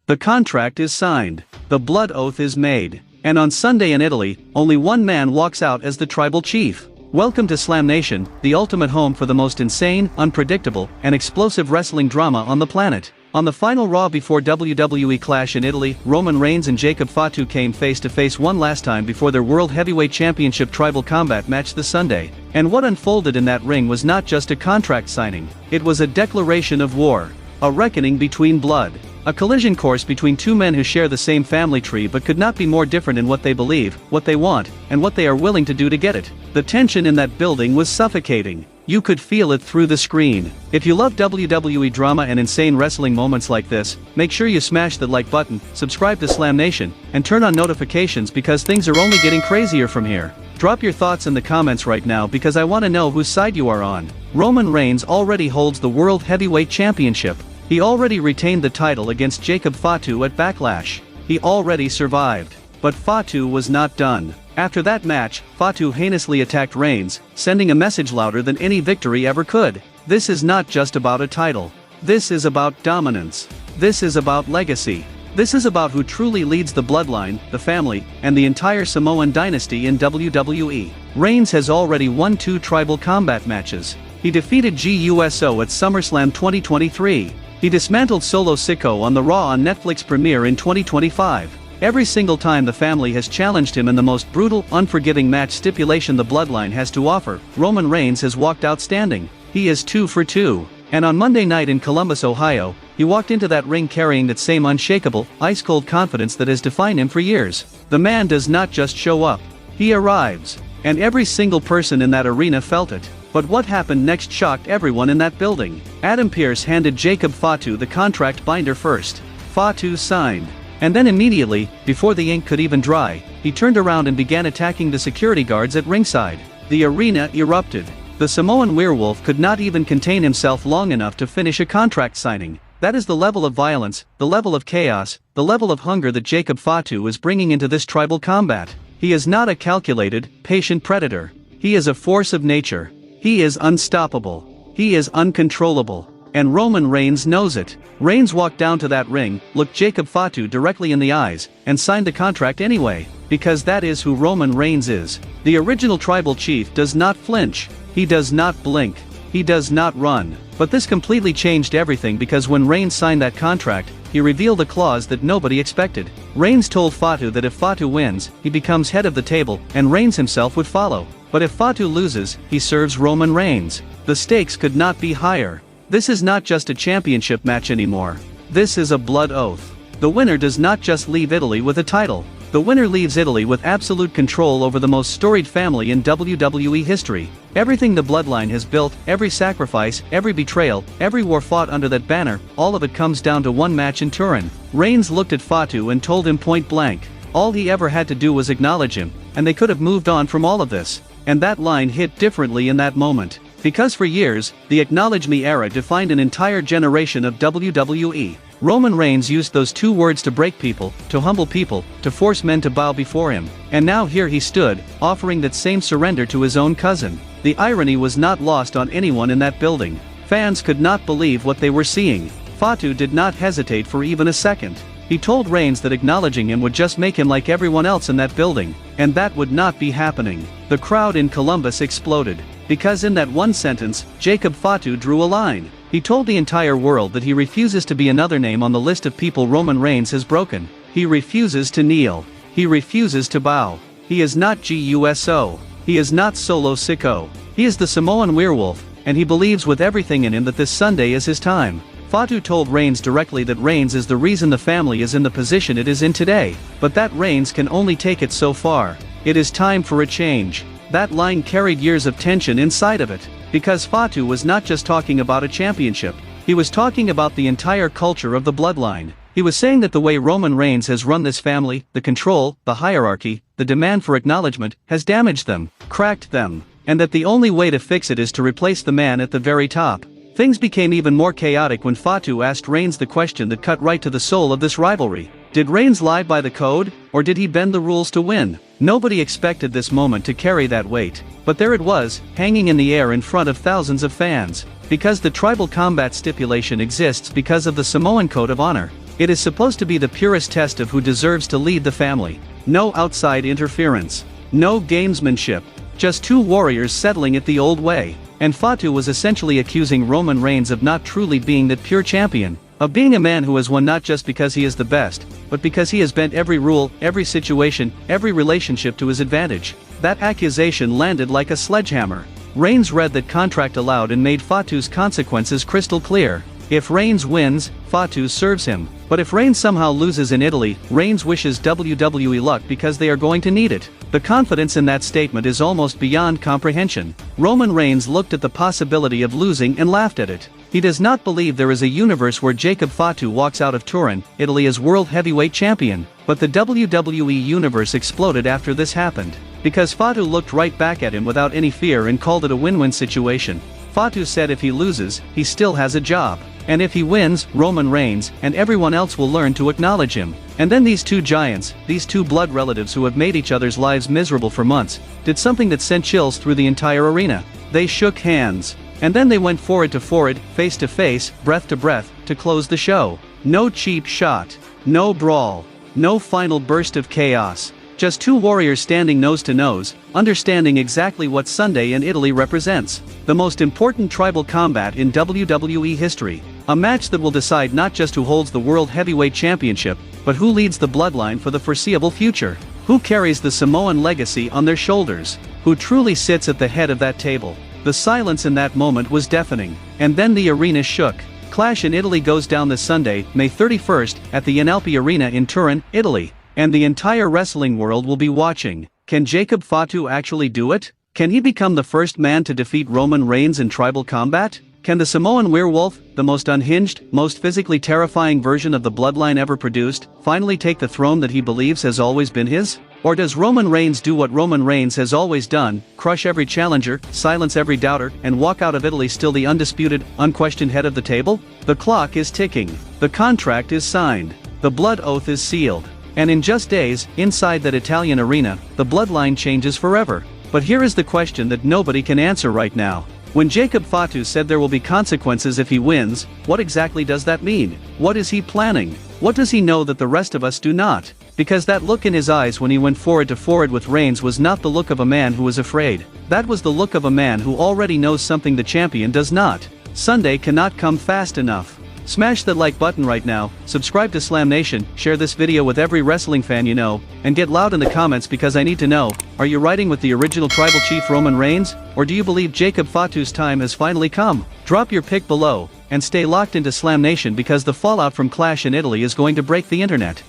The contract is signed. The blood oath is made. And on Sunday in Italy, only one man walks out as the tribal chief. Welcome to Slam Nation, the ultimate home for the most insane, unpredictable, and explosive wrestling drama on the planet. On the final Raw before WWE Clash in Italy, Roman Reigns and Jacob Fatu came face to face one last time before their World Heavyweight Championship Tribal Combat match this Sunday. And what unfolded in that ring was not just a contract signing, it was a declaration of war. A reckoning between blood. A collision course between two men who share the same family tree but could not be more different in what they believe, what they want, and what they are willing to do to get it. The tension in that building was suffocating. You could feel it through the screen. If you love WWE drama and insane wrestling moments like this, make sure you smash the like button, subscribe to Slam Nation, and turn on notifications because things are only getting crazier from here. Drop your thoughts in the comments right now because I want to know whose side you are on. Roman Reigns already holds the World Heavyweight Championship. He already retained the title against Jacob Fatu at Backlash. He already survived. But Fatu was not done. After that match, Fatu heinously attacked Reigns, sending a message louder than any victory ever could. This is not just about a title. This is about dominance. This is about legacy. This is about who truly leads the bloodline, the family, and the entire Samoan dynasty in WWE. Reigns has already won 2 tribal combat matches. He defeated GUSO at SummerSlam 2023. He dismantled Solo Sikoa on the Raw on Netflix premiere in 2025. Every single time the family has challenged him in the most brutal, unforgiving match stipulation the bloodline has to offer, Roman Reigns has walked out standing. He is 2 for 2. And on Monday night in Columbus, Ohio, he walked into that ring carrying that same unshakable, ice-cold confidence that has defined him for years. The man does not just show up. He arrives. And every single person in that arena felt it. But what happened next shocked everyone in that building. Adam Pearce handed Jacob Fatu the contract binder first. Fatu signed. And then immediately, before the ink could even dry, he turned around and began attacking the security guards at ringside. The arena erupted. The Samoan werewolf could not even contain himself long enough to finish a contract signing. That is the level of violence, the level of chaos, the level of hunger that Jacob Fatu is bringing into this tribal combat. He is not a calculated, patient predator. He is a force of nature. He is unstoppable. He is uncontrollable. And Roman Reigns knows it. Reigns walked down to that ring, looked Jacob Fatu directly in the eyes, and signed the contract anyway. Because that is who Roman Reigns is. The original tribal chief does not flinch. He does not blink. He does not run. But this completely changed everything because when Reigns signed that contract, he revealed a clause that nobody expected. Reigns told Fatu that if Fatu wins, he becomes head of the table, and Reigns himself would follow. But if Fatu loses, he serves Roman Reigns. The stakes could not be higher. This is not just a championship match anymore. This is a blood oath. The winner does not just leave Italy with a title. The winner leaves Italy with absolute control over the most storied family in WWE history. Everything the bloodline has built, every sacrifice, every betrayal, every war fought under that banner, all of it comes down to one match in Turin. Reigns looked at Fatu and told him point blank. All he ever had to do was acknowledge him, and they could have moved on from all of this. And that line hit differently in that moment. Because for years, the Acknowledge Me era defined an entire generation of WWE. Roman Reigns used those 2 words to break people, to humble people, to force men to bow before him. And now here he stood, offering that same surrender to his own cousin. The irony was not lost on anyone in that building. Fans could not believe what they were seeing. Fatu did not hesitate for even a second. He told Reigns that acknowledging him would just make him like everyone else in that building. And that would not be happening. The crowd in Columbus exploded. Because in that one sentence, Jacob Fatu drew a line. He told the entire world that he refuses to be another name on the list of people Roman Reigns has broken. He refuses to kneel. He refuses to bow. He is not GUSO. He is not Solo Sikoa. He is the Samoan werewolf, and he believes with everything in him that this Sunday is his time. Fatu told Reigns directly that Reigns is the reason the family is in the position it is in today, but that Reigns can only take it so far. It is time for a change. That line carried years of tension inside of it. Because Fatu was not just talking about a championship, he was talking about the entire culture of the bloodline. He was saying that the way Roman Reigns has run this family, the control, the hierarchy, the demand for acknowledgement, has damaged them, cracked them, and that the only way to fix it is to replace the man at the very top. Things became even more chaotic when Fatu asked Reigns the question that cut right to the soul of this rivalry. Did Reigns lie by the code, or did he bend the rules to win? Nobody expected this moment to carry that weight, but there it was, hanging in the air in front of thousands of fans. Because the tribal combat stipulation exists because of the Samoan Code of Honor, It is supposed to be the purest test of who deserves to lead the family. No outside interference. No gamesmanship. Just two warriors settling it the old way. And Fatu was essentially accusing Roman Reigns of not truly being that pure champion. Of being a man who has won not just because he is the best, but because he has bent every rule, every situation, every relationship to his advantage. That accusation landed like a sledgehammer. Reigns read that contract aloud and made Fatu's consequences crystal clear. If Reigns wins, Fatu serves him. But if Reigns somehow loses in Italy, Reigns wishes WWE luck because they are going to need it. The confidence in that statement is almost beyond comprehension. Roman Reigns looked at the possibility of losing and laughed at it. He does not believe there is a universe where Jacob Fatu walks out of Turin, Italy as World Heavyweight Champion. But the WWE universe exploded after this happened. Because Fatu looked right back at him without any fear and called it a win-win situation. Fatu said if he loses, he still has a job. And if he wins, Roman Reigns and everyone else will learn to acknowledge him. And then these two giants, these two blood relatives who have made each other's lives miserable for months, did something that sent chills through the entire arena. They shook hands. And then they went forehead to forehead, face to face, breath to breath, to close the show. No cheap shot. No brawl. No final burst of chaos. Just two warriors standing nose to nose, understanding exactly what Sunday in Italy represents. The most important tribal combat in WWE history. A match that will decide not just who holds the World Heavyweight Championship, but who leads the bloodline for the foreseeable future. Who carries the Samoan legacy on their shoulders. Who truly sits at the head of that table. The silence in that moment was deafening. And then the arena shook. Clash in Italy goes down this Sunday, May 31st, at the Inalpi Arena in Turin, Italy. And the entire wrestling world will be watching. Can Jacob Fatu actually do it? Can he become the first man to defeat Roman Reigns in tribal combat? Can the Samoan werewolf, the most unhinged, most physically terrifying version of the bloodline ever produced, finally take the throne that he believes has always been his? Or does Roman Reigns do what Roman Reigns has always done, crush every challenger, silence every doubter, and walk out of Italy still the undisputed, unquestioned head of the table? The clock is ticking. The contract is signed. The blood oath is sealed. And in just days, inside that Italian arena, the bloodline changes forever. But here is the question that nobody can answer right now. When Jacob Fatu said there will be consequences if he wins, what exactly does that mean? What is he planning? What does he know that the rest of us do not? Because that look in his eyes when he went forward to forward with Reigns was not the look of a man who was afraid. That was the look of a man who already knows something the champion does not. Sunday cannot come fast enough. Smash that like button right now, subscribe to Slam Nation, share this video with every wrestling fan you know, and get loud in the comments because I need to know, are you riding with the original tribal chief Roman Reigns, or do you believe Jacob Fatu's time has finally come? Drop your pick below, and stay locked into Slam Nation because the fallout from Clash in Italy is going to break the internet.